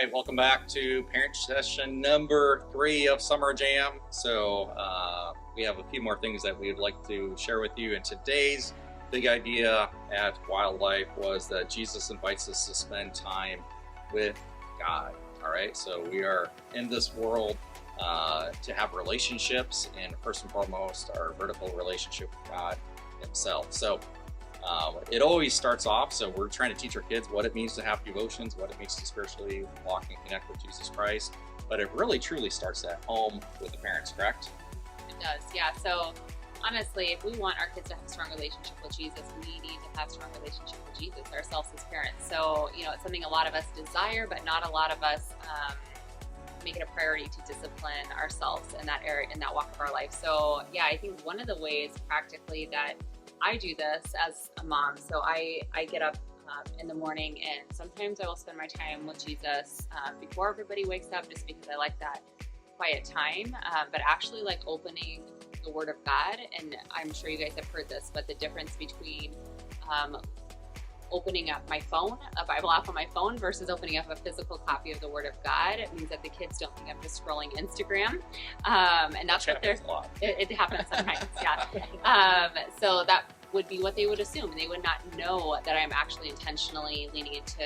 right, welcome back to parent session number 3 of Summer Jam. So we have a few more things that we'd like to share with you. And today's big idea at Wildlife was that Jesus invites us to spend time with God. All right, so we are in this world to have relationships, and first and foremost, our vertical relationship with God Himself. So it always starts off, so we're trying to teach our kids what it means to have devotions, what it means to spiritually walk and connect with Jesus Christ, but it really truly starts at home with the parents, correct? It does, yeah. So honestly, if we want our kids to have a strong relationship with Jesus, we need to have a strong relationship with Jesus ourselves as parents. So, it's something a lot of us desire, but not a lot of us make it a priority to discipline ourselves in that area, in that walk of our life. So yeah, I think one of the ways practically that I do this as a mom, so I get up in the morning, and sometimes I will spend my time with Jesus before everybody wakes up, just because I like that quiet time, but actually like opening the Word of God. And I'm sure you guys have heard this, but the difference between opening up my phone, a Bible app on my phone, versus opening up a physical copy of the Word of God, it means that the kids don't think I'm just scrolling Instagram, and that's what they're. It happens sometimes, yeah. So that would be what they would assume, and they would not know that I'm actually intentionally leaning into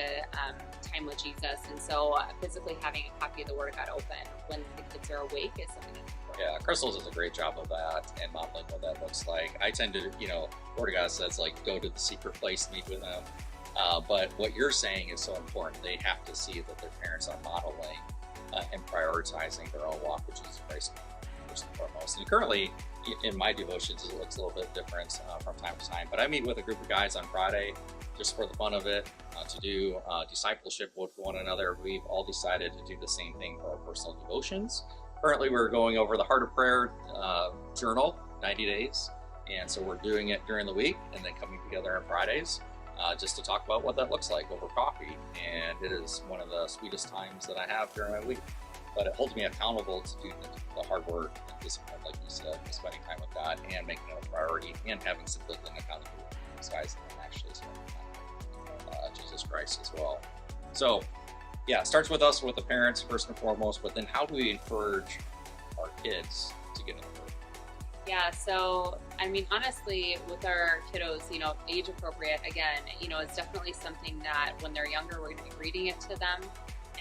time with Jesus. And so, physically having a copy of the Word of God open when the kids are awake is something that's important. Yeah, Crystals does a great job of that and modeling what that looks like. I tend to, Word of God says like go to the secret place, meet with them. But what you're saying is so important. They have to see that their parents are modeling and prioritizing their own walk with Jesus Christ first and foremost. And currently, in my devotions, it looks a little bit different from time to time. But I meet with a group of guys on Friday just for the fun of it to do discipleship with one another. We've all decided to do the same thing for our personal devotions. Currently, we're going over the Heart of Prayer journal, 90 days. And so we're doing it during the week and then coming together on Fridays just to talk about what that looks like over coffee. And it is one of the sweetest times that I have during my week. But it holds me accountable to do the hard work and discipline, like you said, spending time with God and making it a priority and having some built-in accountability besides and actually spending time with Jesus Christ as well. So, yeah, it starts with us, with the parents first and foremost, but then how do we encourage our kids to get in the Word? Yeah, so, honestly, with our kiddos, age appropriate, again, it's definitely something that when they're younger, we're going to be reading it to them.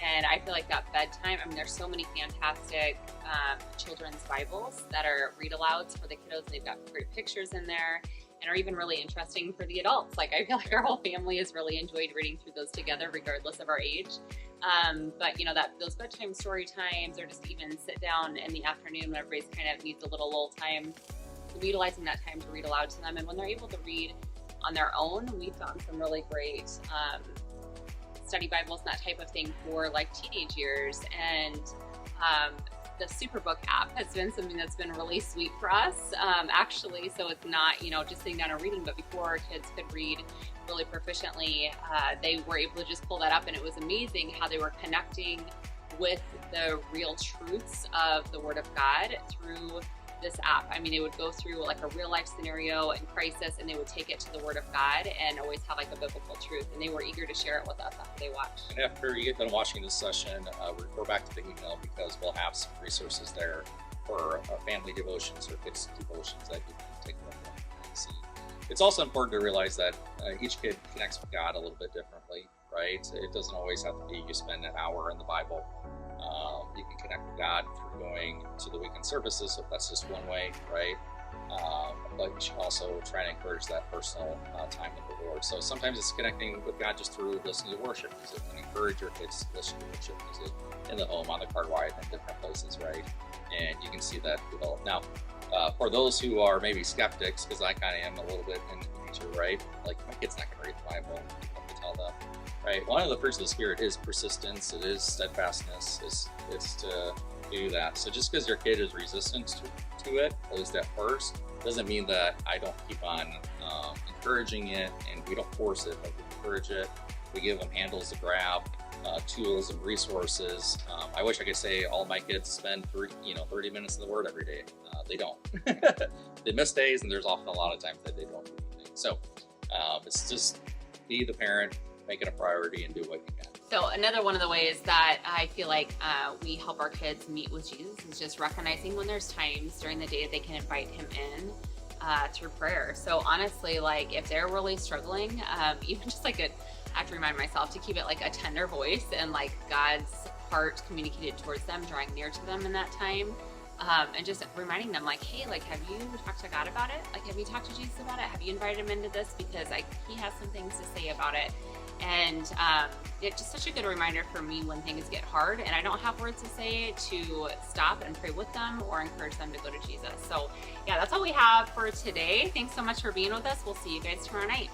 And I feel like that bedtime, there's so many fantastic children's Bibles that are read-alouds for the kiddos. They've got great pictures in there and are even really interesting for the adults. Like, I feel like our whole family has really enjoyed reading through those together, regardless of our age. But, those bedtime story times, or just even sit down in the afternoon when everybody's kind of needs a little lull time, utilizing that time to read aloud to them. And when they're able to read on their own, we found some really great study Bibles and that type of thing for like teenage years. And the Superbook app has been something that's been really sweet for us, actually. So it's not, just sitting down and reading, but before our kids could read really proficiently, they were able to just pull that up, and it was amazing how they were connecting with the real truths of the Word of God through this app. They would go through like a real life scenario and crisis, and they would take it to the Word of God and always have like a biblical truth, and they were eager to share it with us after they watched. And after you get done watching this session, refer back to the email, because we'll have some resources there for family devotions or kids devotions that you can take a look at and see. It's also important to realize that each kid connects with God a little bit differently, right? It doesn't always have to be you spend an hour in the Bible. You can connect with God through going to the weekend services, so that's just one way, right? But you should also try to encourage that personal time with the Lord. So sometimes it's connecting with God just through listening to worship music, and encourage your kids to listen to worship music in the home, on the car ride, in different places, right? And you can see that develop. Now, for those who are maybe skeptics, because I kind of am a little bit in nature, right? Like, my kid's not going to read the Bible. You have to tell them. Right. One of the fruits of the Spirit is persistence. It is steadfastness. It's to do that. So just because your kid is resistant to it, at least at first, doesn't mean that I don't keep on encouraging it, and we don't force it, but we encourage it. We give them handles to grab, tools and resources. I wish I could say all my kids spend 30 minutes in the Word every day. They don't. They miss days, and there's often a lot of times that they don't do anything. So it's just be the parent, make it a priority, and do what you can. So another one of the ways that I feel like we help our kids meet with Jesus is just recognizing when there's times during the day that they can invite him in through prayer. So honestly, like if they're really struggling, even just like I have to remind myself to keep it like a tender voice and like God's heart communicated towards them, drawing near to them in that time. And just reminding them like, hey, like, have you talked to God about it? Like, have you talked to Jesus about it? Have you invited him into this? Because he has some things to say about it. And it's just such a good reminder for me when things get hard and I don't have words to say to stop and pray with them or encourage them to go to Jesus. So yeah, that's all we have for today. Thanks so much for being with us. We'll see you guys tomorrow night.